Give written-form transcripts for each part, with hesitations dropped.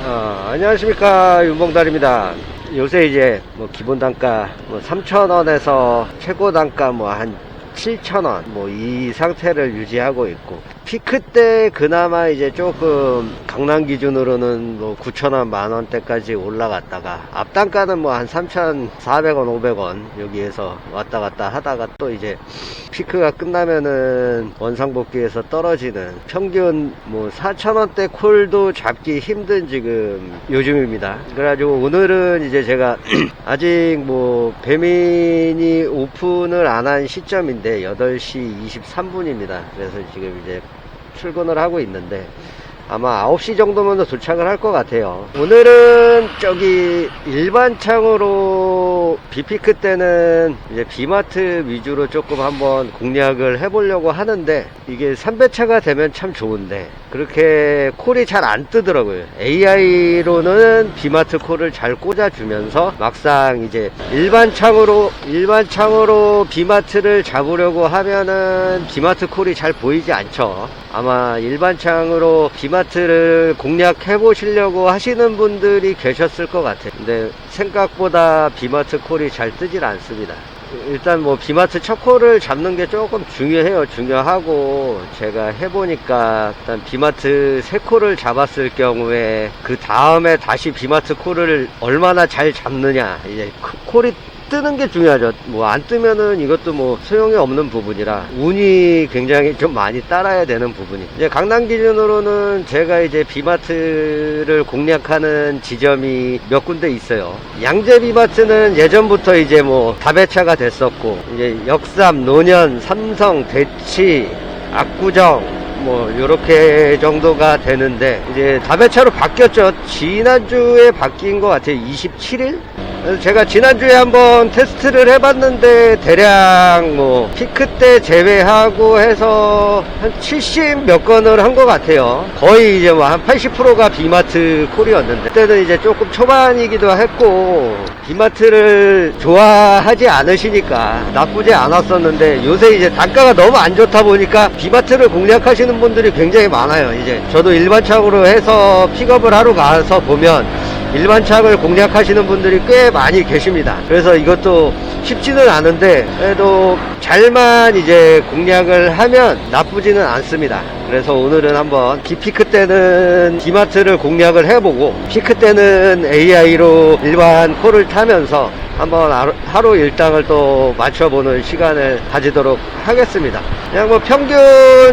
안녕하십니까, 윤봉달입니다. 요새 이제 뭐 기본 단가 뭐 3,000원에서 최고 단가 뭐 한 7,000원 뭐 이 상태를 유지하고 있고, 피크 때 그나마 이제 조금 강남 기준으로는 뭐 9,000원, 만원대까지 올라갔다가 앞단가는 뭐 한 3,400원, 500원 여기에서 왔다 갔다 하다가 또 이제 피크가 끝나면은 원상복귀에서 떨어지는, 평균 뭐 4,000원대 콜도 잡기 힘든 지금 요즘입니다. 그래가지고 오늘은 이제 제가 아직 뭐 배민이 오픈을 안 한 시점인데 8시 23분입니다 그래서 지금 이제 출근을 하고 있는데 아마 9시 정도면 도착을 할 것 같아요. 오늘은 저기 일반 창으로 비피크 때는 이제 비마트 위주로 조금 한번 공략을 해보려고 하는데, 이게 3배차가 되면 참 좋은데 그렇게 콜이 잘 안 뜨더라고요. AI로는 비마트 콜을 잘 꽂아주면서 막상 이제 일반 창으로 비마트를 잡으려고 하면은 비마트 콜이 잘 보이지 않죠. 아마 일반 창으로 비마트를 공략해 보시려고 하시는 분들이 계셨을 것 같아요. 근데 생각보다 비마트 콜이 잘 뜨질 않습니다. 일단 뭐 비마트 첫 콜을 잡는 게 조금 중요해요. 중요하고, 제가 해보니까 일단 비마트 세 콜을 잡았을 경우에 그 다음에 다시 비마트 콜을 얼마나 잘 잡느냐, 이제 콜이 뜨는 게 중요하죠. 뭐 안 뜨면은 이것도 뭐 소용이 없는 부분이라 운이 굉장히 좀 많이 따라야 되는 부분이, 이제 강남 기준으로는 제가 이제 비마트를 공략하는 지점이 몇 군데 있어요. 양재 비마트는 예전부터 이제 뭐 다배차가 됐었고, 이제 역삼, 노년, 삼성, 대치, 압구정 뭐 요렇게 정도가 되는데, 이제 다배차로 바뀌었죠. 지난주에 바뀐 것 같아요. 27일? 제가 지난주에 한번 테스트를 해봤는데 대략 뭐 피크 때 제외하고 해서 한 70 몇 건을 한 것 같아요. 거의 이제 뭐 한 80%가 비마트 콜이었는데, 그때는 이제 조금 초반이기도 했고 비마트를 좋아하지 않으시니까 나쁘지 않았었는데, 요새 이제 단가가 너무 안 좋다 보니까 비마트를 공략하시는 분들이 굉장히 많아요. 이제 저도 일반창으로 해서 픽업을 하러 가서 보면 일반 창을 공략하시는 분들이 꽤 많이 계십니다. 그래서 이것도 쉽지는 않은데 그래도 잘만 이제 공략을 하면 나쁘지는 않습니다. 그래서 오늘은 한번 피크 때는 비마트를 공략을 해보고, 피크 때는 AI로 일반 콜을 타면서 한번 하루 일당을 또 맞춰보는 시간을 가지도록 하겠습니다. 그냥 뭐 평균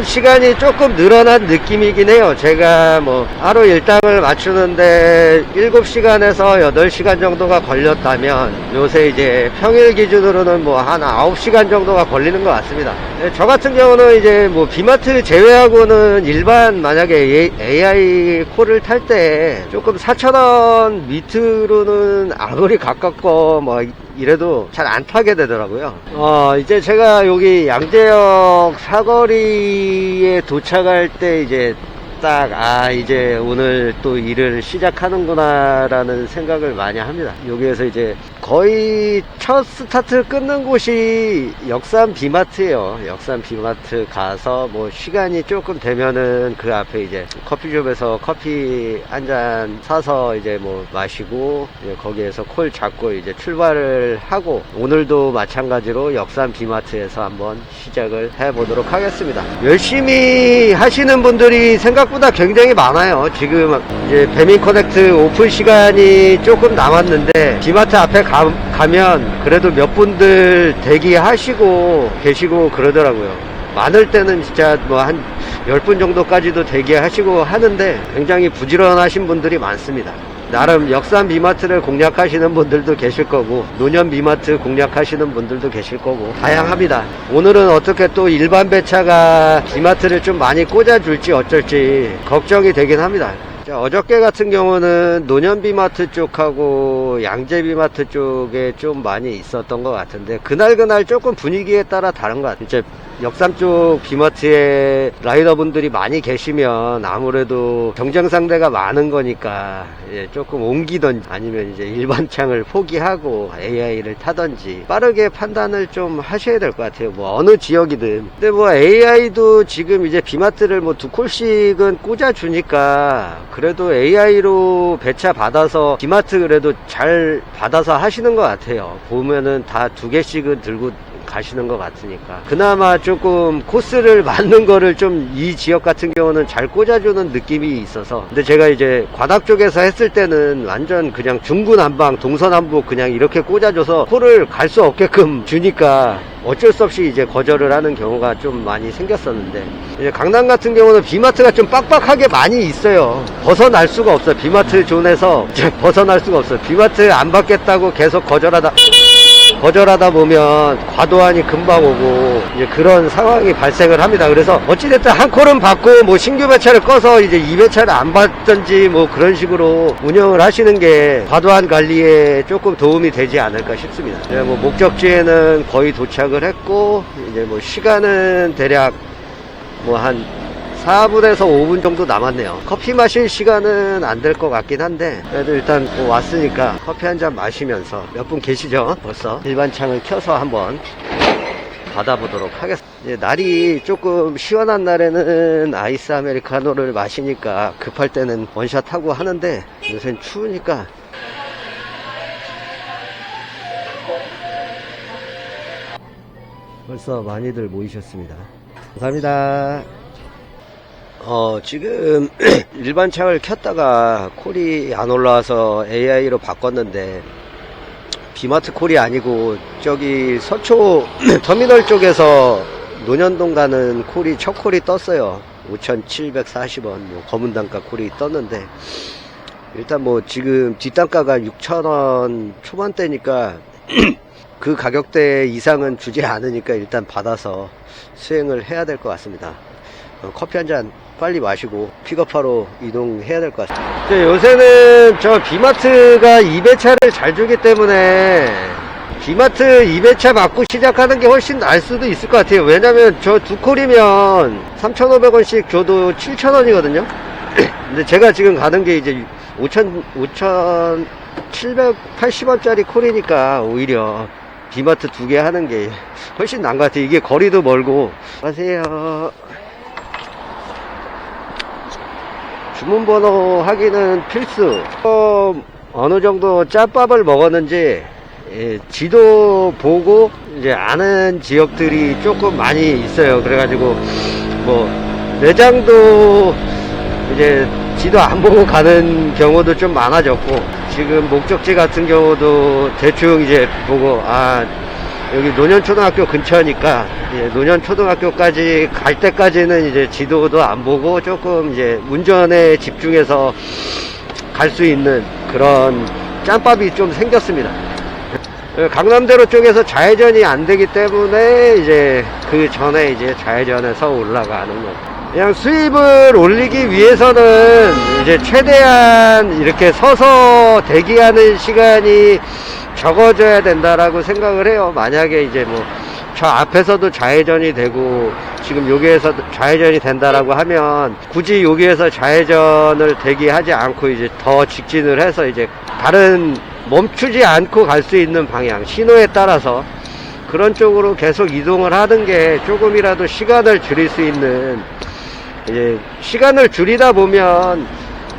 시간이 조금 늘어난 느낌이긴 해요. 제가 뭐 하루 일당을 맞추는데 7시간에서 8시간 정도가 걸렸다면, 요새 이제 평일 기준으로는 뭐 한 9시간 정도가 걸리는 것 같습니다. 저 같은 경우는 이제 뭐 비마트 제외하고는 일반 만약에 AI 콜을 탈 때 조금 4,000원 밑으로는 아무리 가깝고 뭐 이래도 잘 안 타게 되더라고요. 이제 제가 여기 양재역 사거리에 도착할 때 이제 딱 이제 오늘 또 일을 시작하는구나 라는 생각을 많이 합니다. 여기에서 이제 거의 첫 스타트 끊는 곳이 역삼 비마트예요. 역삼 비마트 가서 뭐 시간이 조금 되면은 그 앞에 이제 커피숍에서 커피 한 잔 사서 이제 뭐 마시고, 이제 거기에서 콜 잡고 이제 출발을 하고, 오늘도 마찬가지로 역삼 비마트에서 한번 시작을 해보도록 하겠습니다. 열심히 하시는 분들이 생각보다 굉장히 많아요. 지금 이제 배민 커넥트 오픈 시간이 조금 남았는데 비마트 앞에 가면 그래도 몇 분들 대기하시고 계시고 그러더라고요. 많을 때는 진짜 뭐 한 10분 정도까지도 대기하시고 하는데 굉장히 부지런하신 분들이 많습니다. 나름 역삼 비마트를 공략하시는 분들도 계실 거고, 노년 비마트 공략하시는 분들도 계실 거고, 다양합니다. 오늘은 어떻게 또 일반 배차가 비마트를 좀 많이 꽂아줄지 어쩔지 걱정이 되긴 합니다. 자, 어저께 같은 경우는 노년 비마트 쪽하고 양재 비마트 쪽에 좀 많이 있었던 것 같은데, 그날 조금 분위기에 따라 다른 것 같아요. 이제 역삼 쪽 비마트에 라이더분들이 많이 계시면 아무래도 경쟁 상대가 많은 거니까 조금 옮기던 아니면 이제 일반 창을 포기하고 AI를 타던지 빠르게 판단을 좀 하셔야 될 것 같아요. 뭐 어느 지역이든. 근데 뭐 AI도 지금 이제 비마트를 뭐 2콜씩은 꽂아주니까 그래도 AI로 배차 받아서 비마트 그래도 잘 받아서 하시는 것 같아요. 보면은 다 2개씩은 들고 가시는 것 같으니까 그나마 조금 코스를 맞는 거를 좀 이 지역 같은 경우는 잘 꽂아주는 느낌이 있어서. 근데 제가 이제 관악 쪽에서 했을 때는 완전 그냥 중구난방 동서남북 그냥 이렇게 꽂아줘서 콜을 갈 수 없게끔 주니까 어쩔 수 없이 이제 거절을 하는 경우가 좀 많이 생겼었는데, 이제 강남 같은 경우는 비마트가 좀 빡빡하게 많이 있어요. 벗어날 수가 없어요. 비마트 존에서 벗어날 수가 없어요. 비마트 안 받겠다고 계속 거절하다 보면 과도한이 금방 오고 이제 그런 상황이 발생을 합니다. 그래서 어찌됐든 한 콜은 받고 뭐 신규 배차를 꺼서 이제 2배차를 안 받든지 뭐 그런 식으로 운영을 하시는 게 과도한 관리에 조금 도움이 되지 않을까 싶습니다. 뭐 목적지에는 거의 도착을 했고 이제 뭐 시간은 대략 뭐 한 4분에서 5분 정도 남았네요. 커피 마실 시간은 안 될 것 같긴 한데 그래도 일단 뭐 왔으니까 커피 한 잔 마시면서, 몇 분 계시죠? 벌써 일반 창을 켜서 한번 받아보도록 하겠습니다. 이제 날이 조금 시원한 날에는 아이스 아메리카노를 마시니까 급할 때는 원샷 하고 하는데 요새는 추우니까 벌써 많이들 모이셨습니다. 감사합니다. 지금 일반 창을 켰다가 콜이 안 올라와서 AI로 바꿨는데 비마트 콜이 아니고 저기 서초 터미널 쪽에서 논현동 가는 콜이 첫 콜이 떴어요. 5,740원 뭐 검은 단가 콜이 떴는데, 일단 뭐 지금 뒷단가가 6,000원 초반대니까 그 가격대 이상은 주지 않으니까 일단 받아서 수행을 해야 될 것 같습니다. 커피 한 잔 빨리 마시고 픽업하러 이동해야 될 것 같습니다. 요새는 저 비마트가 2배차를 잘 주기 때문에 비마트 2배차 맞고 시작하는 게 훨씬 나을 수도 있을 것 같아요. 왜냐면 저 2콜이면 3,500원씩 줘도 7,000원이거든요 근데 제가 지금 가는 게 이제 5,780원짜리 콜이니까 오히려 비마트 2개 하는 게 훨씬 나은 것 같아요. 이게 거리도 멀고. 안녕하세요. 주문번호 확인은 필수. 어느 정도 짬밥을 먹었는지 지도 보고 이제 아는 지역들이 조금 많이 있어요. 그래가지고 뭐 매장도 이제 지도 안 보고 가는 경우도 좀 많아졌고, 지금 목적지 같은 경우도 대충 이제 보고 여기 논현초등학교 근처니까 논현초등학교까지 갈 때까지는 이제 지도도 안 보고 조금 이제 운전에 집중해서 갈 수 있는 그런 짬밥이 좀 생겼습니다. 강남대로 쪽에서 좌회전이 안 되기 때문에 이제 그 전에 이제 좌회전해서 올라가는 거. 그냥 수입을 올리기 위해서는 이제 최대한 이렇게 서서 대기하는 시간이 적어져야 된다라고 생각을 해요. 만약에 이제 뭐 저 앞에서도 좌회전이 되고 지금 여기에서 좌회전이 된다라고 하면 굳이 여기에서 좌회전을 대기하지 않고 이제 더 직진을 해서 이제 다른 멈추지 않고 갈 수 있는 방향, 신호에 따라서 그런 쪽으로 계속 이동을 하는 게 조금이라도 시간을 줄일 수 있는, 이제 시간을 줄이다 보면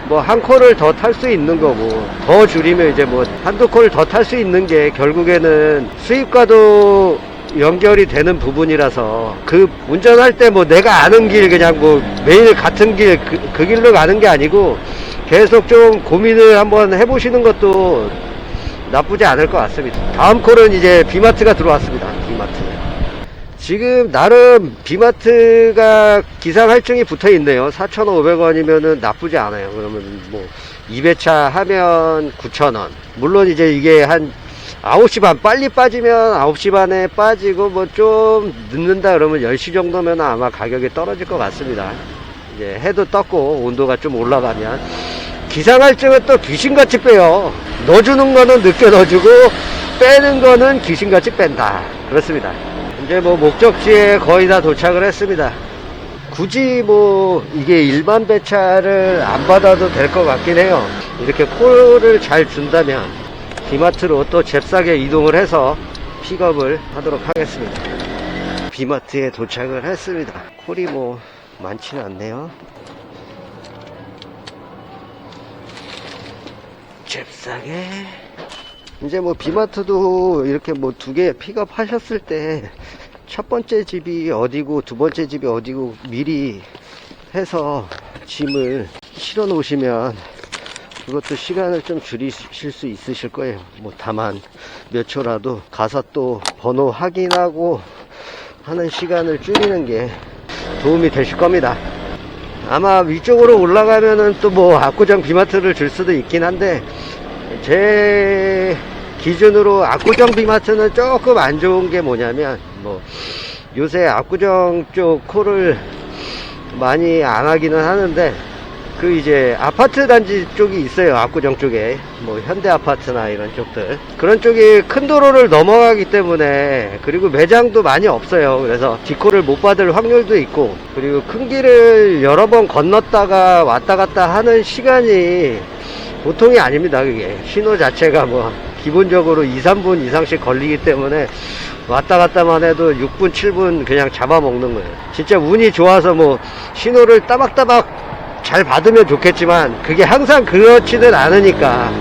뭐 한 콜을 더 탈 수 있는 거고, 더 줄이면 이제 뭐 한두 콜 더 탈 수 있는 게 결국에는 수입과도 연결이 되는 부분이라서, 그 운전할 때 뭐 내가 아는 길 그냥 뭐 매일 같은 길 그 길로 가는 게 아니고 계속 좀 고민을 한번 해보시는 것도 나쁘지 않을 것 같습니다. 다음 콜은 이제 비마트가 들어왔습니다. 비마트. 지금 나름 비마트가 기상할증이 붙어 있네요. 4,500원이면은 나쁘지 않아요. 그러면 뭐 2배차 하면 9,000원. 물론 이제 이게 한 9시 반 빨리 빠지면 9시 반에 빠지고 뭐 좀 늦는다 그러면 10시 정도면 아마 가격이 떨어질 것 같습니다. 이제 해도 떴고 온도가 좀 올라가면. 기상할증은 또 귀신같이 빼요. 넣어주는 거는 늦게 넣어주고 빼는 거는 귀신같이 뺀다. 그렇습니다. 이제 뭐 목적지에 거의 다 도착을 했습니다. 굳이 뭐 이게 일반 배차를 안 받아도 될 것 같긴 해요. 이렇게 콜을 잘 준다면 비마트로 또 잽싸게 이동을 해서 픽업을 하도록 하겠습니다. 비마트에 도착을 했습니다. 콜이 뭐 많지는 않네요. 잽싸게 이제 뭐 비마트도 이렇게 뭐 두 개 픽업 하셨을 때 첫 번째 집이 어디고 두 번째 집이 어디고 미리 해서 짐을 실어 놓으시면 그것도 시간을 좀 줄이실 수 있으실 거예요. 뭐 다만 몇 초라도 가서 또 번호 확인하고 하는 시간을 줄이는 게 도움이 되실 겁니다. 아마 위쪽으로 올라가면은 또 뭐 압구정 비마트를 줄 수도 있긴 한데 제 기준으로 압구정 비마트는 조금 안 좋은 게 뭐냐면 뭐 요새 압구정 쪽 콜을 많이 안 하기는 하는데 그 이제 아파트 단지 쪽이 있어요. 압구정 쪽에 뭐 현대 아파트나 이런 쪽들 그런 쪽이 큰 도로를 넘어가기 때문에 그리고 매장도 많이 없어요. 그래서 뒷콜을 못 받을 확률도 있고 그리고 큰 길을 여러 번 건넜다가 왔다 갔다 하는 시간이 보통이 아닙니다. 그게 신호 자체가 뭐 기본적으로 2, 3분 이상씩 걸리기 때문에 왔다 갔다만 해도 6분, 7분 그냥 잡아먹는 거예요. 진짜 운이 좋아서 뭐 신호를 따박따박 잘 받으면 좋겠지만 그게 항상 그렇지는 않으니까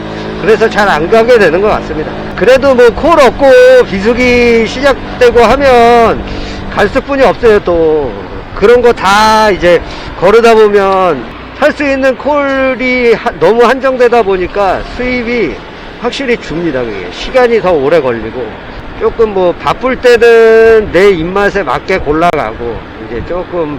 그래서 잘 안 가게 되는 것 같습니다. 그래도 뭐 콜 없고 비수기 시작되고 하면 갈 수뿐이 없어요. 또 그런 거 다 이제 거르다 보면 할 수 있는 콜이 너무 한정되다 보니까 수입이 확실히 줍니다. 그게 시간이 더 오래 걸리고 조금 뭐 바쁠 때는 내 입맛에 맞게 골라가고 이제 조금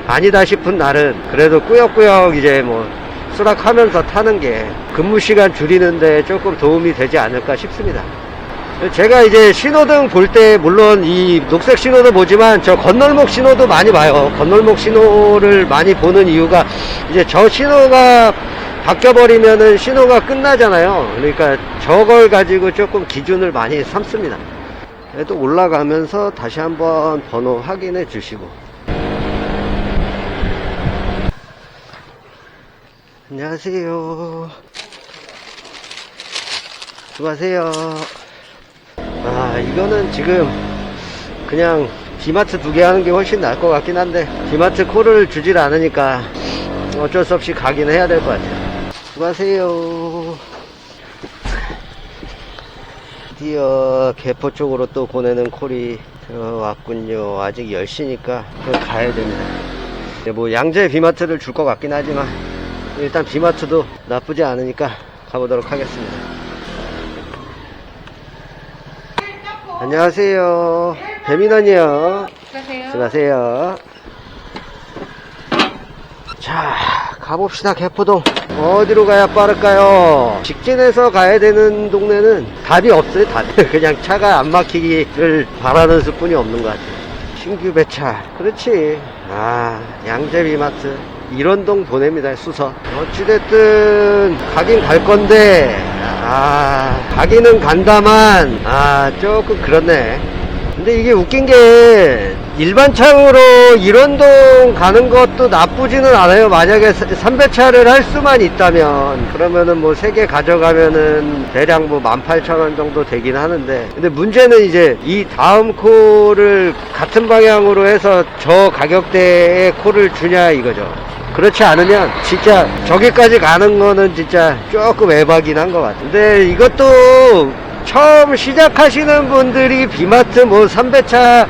아니다 싶은 날은 그래도 꾸역꾸역 이제 뭐 수락하면서 타는 게 근무 시간 줄이는데 조금 도움이 되지 않을까 싶습니다. 제가 이제 신호등 볼 때 물론 이 녹색 신호도 보지만 저 건널목 신호도 많이 봐요. 건널목 신호를 많이 보는 이유가 이제 저 신호가 바뀌어버리면은 신호가 끝나잖아요. 그러니까 저걸 가지고 조금 기준을 많이 삼습니다. 그래도 올라가면서 다시 한번 번호 확인해 주시고. 안녕하세요. 수고하세요. 아, 이거는 지금 그냥 비마트 두 개 하는 게 훨씬 나을 것 같긴 한데 비마트 콜을 주질 않으니까 어쩔 수 없이 가긴 해야 될 것 같아요. 수고하세요. 드디어 개포 쪽으로 또 보내는 콜이 왔군요. 아직 10시니까 가야 됩니다. 뭐 양재 비마트를 줄 것 같긴 하지만 일단 비마트도 나쁘지 않으니까 가보도록 하겠습니다. 안녕하세요. 배민원이요. 수고하세요. 자, 가봅시다. 개포동 어디로 가야 빠를까요? 직진해서 가야 되는 동네는 답이 없어요. 답이 그냥 차가 안 막히기를 바라는 수뿐이 없는 것 같아요. 신규 배차 그렇지. 아, 양재비마트 일원동 보냅니다. 수서 어찌됐든 가긴 갈 건데 가기는 간다만 조금 그렇네. 근데 이게 웃긴 게 일반 차로 일원동 가는 것도 나쁘지는 않아요. 만약에 3배차를 할 수만 있다면 그러면은 뭐 3개 가져가면은 대략 뭐 18,000원 정도 되긴 하는데 근데 문제는 이제 이 다음 콜을 같은 방향으로 해서 저 가격대의 콜을 주냐 이거죠. 그렇지 않으면 진짜 저기까지 가는 거는 진짜 조금 에바긴 한 것 같아요. 근데 이것도 처음 시작하시는 분들이 비마트 뭐 3배차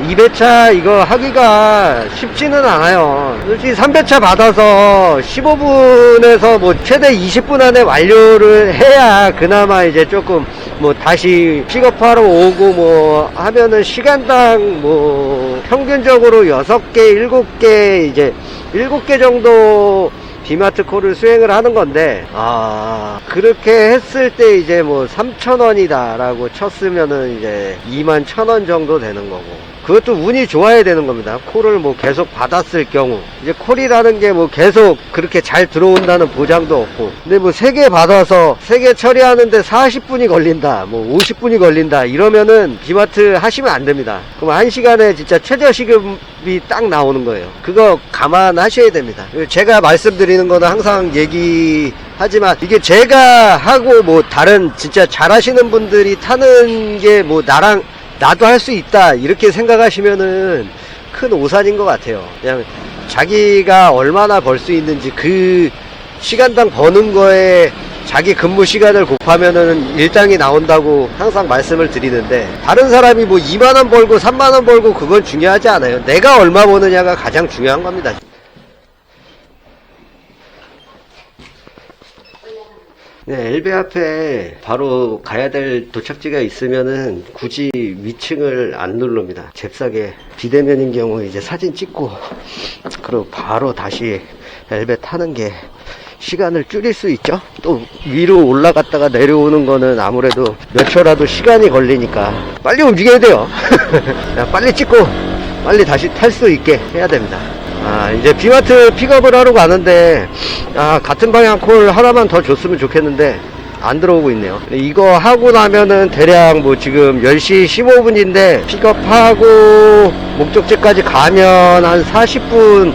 2배차 이거 하기가 쉽지는 않아요. 솔직히 3배차 받아서 15분에서 뭐 최대 20분 안에 완료를 해야 그나마 이제 조금 뭐 다시 픽업하러 오고 뭐 하면은 시간당 뭐 평균적으로 6개 7개 이제 7개 정도 비마트 콜을 수행을 하는 건데 그렇게 했을 때 이제 뭐 3,000원이다 라고 쳤으면은 이제 21,000원 정도 되는 거고 그것도 운이 좋아야 되는 겁니다. 콜을 뭐 계속 받았을 경우 이제 콜이라는 게 뭐 계속 그렇게 잘 들어온다는 보장도 없고, 근데 뭐 3개 받아서 3개 처리하는데 40분이 걸린다, 뭐 50분이 걸린다 이러면은 비마트 하시면 안 됩니다. 그럼 1시간에 진짜 최저시급이 딱 나오는 거예요. 그거 감안하셔야 됩니다. 제가 말씀드리는 거는 항상 얘기하지만, 이게 제가 하고 뭐 다른 진짜 잘하시는 분들이 타는 게 뭐 나도 할 수 있다 이렇게 생각하시면은 큰 오산인 것 같아요. 그냥 자기가 얼마나 벌 수 있는지 그 시간당 버는 거에 자기 근무 시간을 곱하면은 일당이 나온다고 항상 말씀을 드리는데, 다른 사람이 뭐 2만원 벌고 3만원 벌고 그건 중요하지 않아요. 내가 얼마 버느냐가 가장 중요한 겁니다. 네, 엘베 앞에 바로 가야 될 도착지가 있으면은 굳이 위층을 안 누릅니다. 잽싸게 비대면인 경우 이제 사진 찍고 그리고 바로 다시 엘베 타는 게 시간을 줄일 수 있죠. 또 위로 올라갔다가 내려오는 거는 아무래도 몇 초라도 시간이 걸리니까 빨리 움직여야 돼요. 빨리 찍고 빨리 다시 탈 수 있게 해야 됩니다. 이제 비마트 픽업을 하러 가는데, 같은 방향 콜 하나만 더 줬으면 좋겠는데 안 들어오고 있네요. 이거 하고 나면은 대략 뭐 지금 10시 15분인데 픽업하고 목적지까지 가면 한 40분,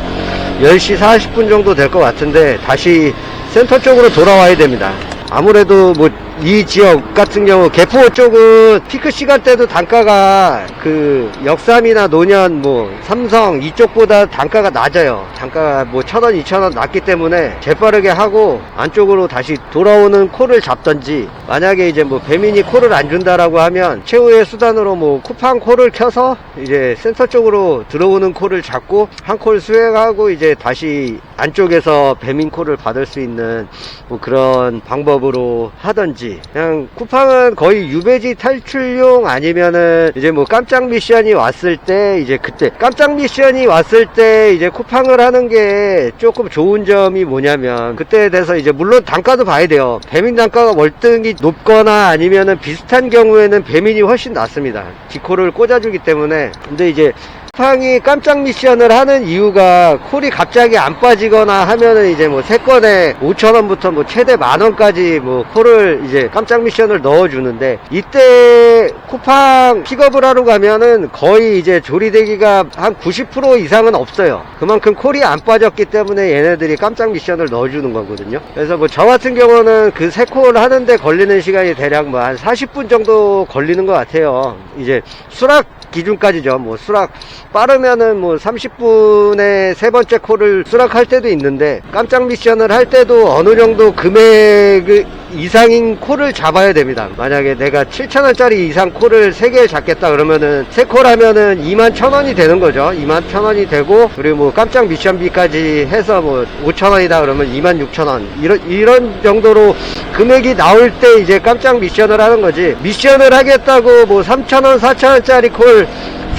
10시 40분 정도 될 것 같은데 다시 센터 쪽으로 돌아와야 됩니다. 아무래도 뭐 이 지역 같은 경우 개포 쪽은 피크 시간대도 단가가 그 역삼이나 노년 뭐 삼성 이쪽보다 단가가 낮아요. 단가가 뭐 1,000원 2,000원 낮기 때문에 재빠르게 하고 안쪽으로 다시 돌아오는 콜을 잡던지, 만약에 이제 뭐 배민이 콜을 안 준다라고 하면 최후의 수단으로 뭐 쿠팡 콜을 켜서 이제 센터 쪽으로 들어오는 콜을 잡고 한 콜 수행하고 이제 다시 안쪽에서 배민 콜을 받을 수 있는 뭐 그런 방법으로 하던지. 그냥 쿠팡은 거의 유배지 탈출용, 아니면은 이제 뭐 깜짝 미션이 왔을 때 이제 그때 깜짝 미션이 왔을 때 이제 쿠팡을 하는 게 조금 좋은 점이 뭐냐면, 그때에 대해서 이제 물론 단가도 봐야 돼요. 배민 단가가 월등히 높거나 아니면은 비슷한 경우에는 배민이 훨씬 낫습니다. 디코를 꽂아주기 때문에. 근데 이제 쿠팡이 깜짝 미션을 하는 이유가 콜이 갑자기 안 빠지거나 하면은 이제 뭐 3건에 5,000원부터 뭐 최대 10,000원까지 뭐 콜을 이제 깜짝 미션을 넣어주는데, 이때 쿠팡 픽업을 하러 가면은 거의 이제 조리대기가 한 90% 이상은 없어요. 그만큼 콜이 안 빠졌기 때문에 얘네들이 깜짝 미션을 넣어주는 거거든요. 그래서 뭐 저 같은 경우는 그 3콜 하는데 걸리는 시간이 대략 뭐 한 40분 정도 걸리는 것 같아요. 이제 수락 기준까지죠. 뭐 수락 빠르면은 뭐 30분에 3번째 콜을 수락할 때도 있는데, 깜짝 미션을 할 때도 어느 정도 금액 이상인 콜을 잡아야 됩니다. 만약에 내가 7,000원짜리 이상 콜을 3개 잡겠다 그러면은 3콜 하면은 21,000원이 되는 거죠. 21,000원이 되고, 그리고 뭐 깜짝 미션비까지 해서 뭐 5,000원이다 그러면 26,000원, 이런 정도로 금액이 나올 때 이제 깜짝 미션을 하는 거지. 미션을 하겠다고 뭐 3,000원 4,000원짜리 콜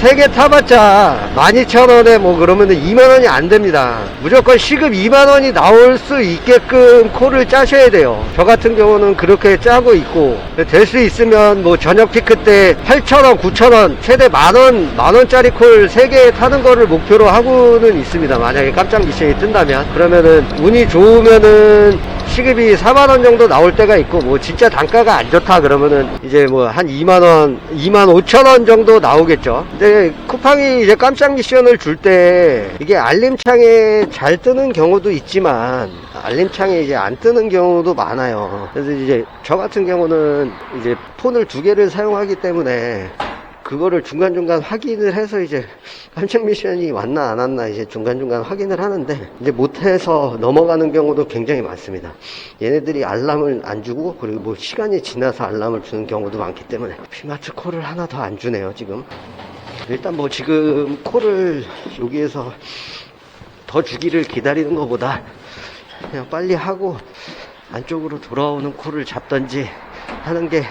3개 타봤자 12,000원에 뭐 그러면은 2만원이 안 됩니다. 무조건 시급 2만원이 나올 수 있게끔 콜을 짜셔야 돼요. 저 같은 경우는 그렇게 짜고 있고, 될 수 있으면 뭐 저녁 피크 때 8,000원 9,000원 최대 만원짜리 콜 3개 타는 거를 목표로 하고는 있습니다. 만약에 깜짝 미션이 뜬다면. 그러면은 운이 좋으면은 시급이 4만원 정도 나올 때가 있고, 뭐 진짜 단가가 안 좋다 그러면은 이제 뭐 한 2만원 25,000원 정도 나오겠죠. 근데 쿠팡이 이제 깜짝 미션을 줄 때 이게 알림창에 잘 뜨는 경우도 있지만 알림창에 이제 안 뜨는 경우도 많아요. 그래서 이제 저 같은 경우는 이제 폰을 2개를 사용하기 때문에 그거를 중간중간 확인을 해서 이제 깜짝 미션이 왔나 안 왔나 이제 중간중간 확인을 하는데, 이제 못해서 넘어가는 경우도 굉장히 많습니다. 얘네들이 알람을 안 주고, 그리고 뭐 시간이 지나서 알람을 주는 경우도 많기 때문에 비마트 콜을 하나 더 안 주네요 지금. 일단 뭐 지금 콜을 여기에서 더 주기를 기다리는 것보다 그냥 빨리 하고 안쪽으로 돌아오는 콜을 잡던지 하는 게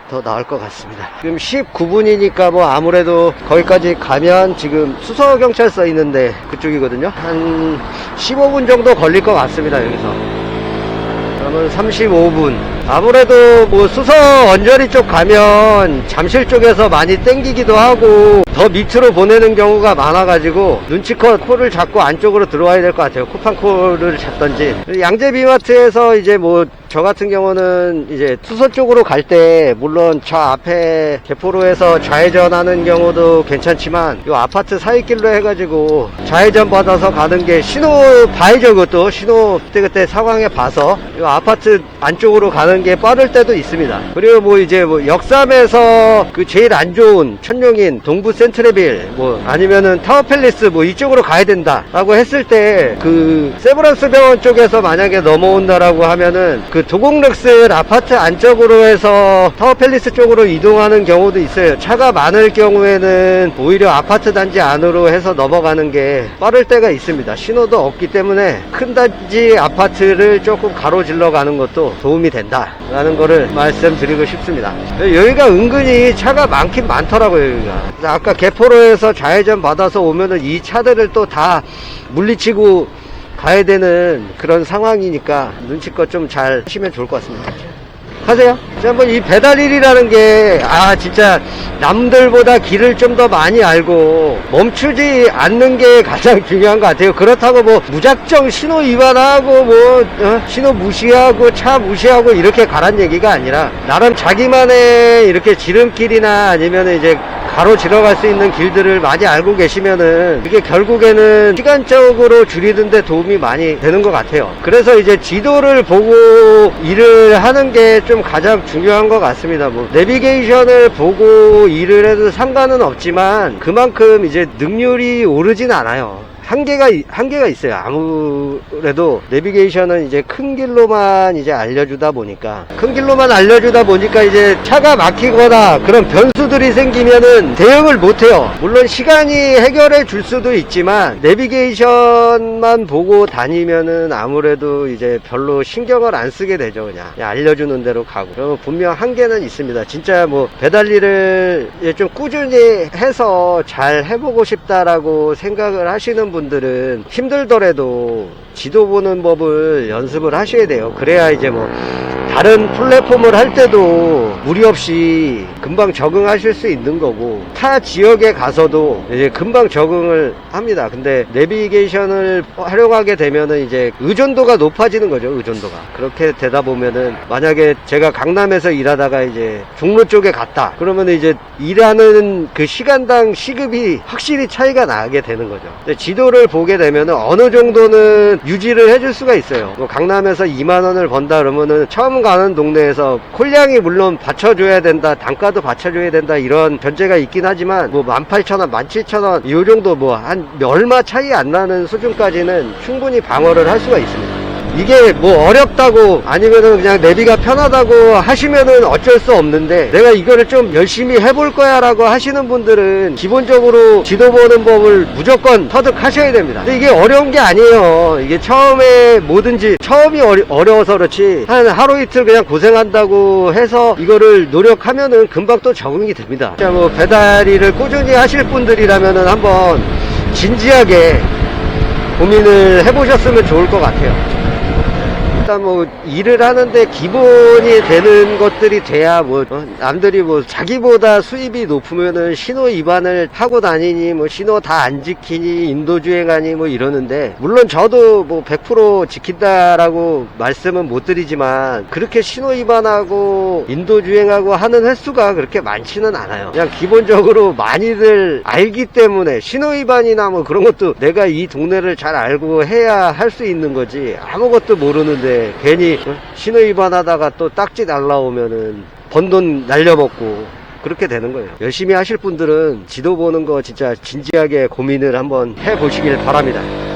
더 나을 것 같습니다. 지금 19분이니까 뭐 아무래도 거기까지 가면 지금 수서경찰서 있는데 그쪽이거든요. 한 15분 정도 걸릴 것 같습니다. 여기서 아마 35분. 아무래도 뭐 수서 언저리 쪽 가면 잠실 쪽에서 많이 땡기기도 하고 더 밑으로 보내는 경우가 많아가지고 눈치껏 코를 잡고 안쪽으로 들어와야 될 것 같아요. 쿠팡코를 잡던지. 양재비마트에서 이제 뭐 저 같은 경우는 이제 수서 쪽으로 갈 때 물론 저 앞에 개포로에서 좌회전하는 경우도 괜찮지만 요 아파트 사이길로 해가지고 좌회전 받아서 가는 게 신호 봐야죠. 그것도 신호 그때 상황에 봐서 요 아파트 안쪽으로 가는 게 빠를 때도 있습니다. 그리고 뭐 이제 뭐 역삼에서 그 제일 안 좋은 천룡인 동부 센트레빌 뭐 아니면은 타워팰리스 뭐 이쪽으로 가야 된다 라고 했을 때 그 세브란스 병원 쪽에서 만약에 넘어온다라고 하면은 그 도곡렉스 아파트 안쪽으로 해서 타워팰리스 쪽으로 이동하는 경우도 있어요. 차가 많을 경우에는 오히려 아파트 단지 안으로 해서 넘어가는 게 빠를 때가 있습니다. 신호도 없기 때문에 큰 단지 아파트를 조금 가로질러 가는 것도 도움이 된다 라는 거를 말씀드리고 싶습니다. 여기가 은근히 차가 많긴 많더라고요. 여기가 아까 개포로에서 좌회전 받아서 오면은 이 차들을 또 다 물리치고 가야 되는 그런 상황이니까 눈치껏 좀 잘 하시면 좋을 것 같습니다. 하세요. 한번 이 배달일이라는 게 진짜 남들보다 길을 좀 더 많이 알고 멈추지 않는 게 가장 중요한 것 같아요. 그렇다고 뭐 무작정 신호 위반하고 뭐 신호 무시하고 차 무시하고 이렇게 가란 얘기가 아니라 나름 자기만의 이렇게 지름길이나 아니면 이제 가로질러 갈 수 있는 길들을 많이 알고 계시면은 이게 결국에는 시간적으로 줄이는데 도움이 많이 되는 것 같아요. 그래서 이제 지도를 보고 일을 하는 게 좀 가장 중요한 것 같습니다. 뭐 내비게이션을 보고 일을 해도 상관은 없지만 그만큼 이제 능률이 오르진 않아요. 한계가 있어요. 아무래도 내비게이션은 이제 큰 길로만 이제 알려주다 보니까 이제 차가 막히거나 그런 변수들이 생기면은 대응을 못해요. 물론 시간이 해결해 줄 수도 있지만 내비게이션만 보고 다니면은 아무래도 이제 별로 신경을 안 쓰게 되죠. 그냥 알려주는 대로 가고. 그러면 분명 한계는 있습니다. 진짜 뭐 배달 일을 좀 꾸준히 해서 잘 해보고 싶다라고 생각을 하시는 분들은 힘들더라도 지도 보는 법을 연습을 하셔야 돼요. 그래야 이제 뭐 다른 플랫폼을 할 때도 무리 없이 금방 적응하실 수 있는 거고 타 지역에 가서도 이제 금방 적응을 합니다. 근데 내비게이션을 활용하게 되면은 이제 의존도가 높아지는 거죠. 의존도가. 그렇게 되다 보면은 만약에 제가 강남에서 일하다가 이제 종로 쪽에 갔다 그러면 이제 일하는 그 시간당 시급이 확실히 차이가 나게 되는 거죠. 근데 지도를 보게 되면은 어느 정도는 유지를 해줄 수가 있어요. 뭐 강남에서 2만 원을 번다 그러면은 처음 가는 동네에서 콜량이 물론 받쳐줘야 된다, 단가도 받쳐줘야 된다 이런 견제가 있긴 하지만 뭐 18,000원, 17,000원 이 정도 뭐 한 얼마 차이 안 나는 수준까지는 충분히 방어를 할 수가 있습니다. 이게 뭐 어렵다고 아니면은 그냥 내비가 편하다고 하시면은 어쩔 수 없는데 내가 이거를 좀 열심히 해볼 거야 라고 하시는 분들은 기본적으로 지도 보는 법을 무조건 터득하셔야 됩니다. 근데 이게 어려운 게 아니에요. 이게 처음에 뭐든지 처음이 어려워서 그렇지 한 하루 이틀 그냥 고생한다고 해서 이거를 노력하면은 금방 또 적응이 됩니다. 자, 뭐 배달 일을 꾸준히 하실 분들이라면은 한번 진지하게 고민을 해보셨으면 좋을 것 같아요. 일단 뭐 일을 하는데 기본이 되는 것들이 돼야 뭐 남들이 뭐 자기보다 수입이 높으면은 신호 위반을 하고 다니니 뭐 신호 다 안 지키니 인도주행하니 뭐 이러는데 물론 저도 뭐 100% 지킨다라고 말씀은 못 드리지만 그렇게 신호 위반하고 인도주행하고 하는 횟수가 그렇게 많지는 않아요. 그냥 기본적으로 많이들 알기 때문에 신호 위반이나 뭐 그런 것도 내가 이 동네를 잘 알고 해야 할 수 있는 거지 아무것도 모르는데 괜히 신호 위반하다가 또 딱지 날라오면은 번 돈 날려먹고 그렇게 되는 거예요. 열심히 하실 분들은 지도 보는 거 진짜 진지하게 고민을 한번 해보시길 바랍니다.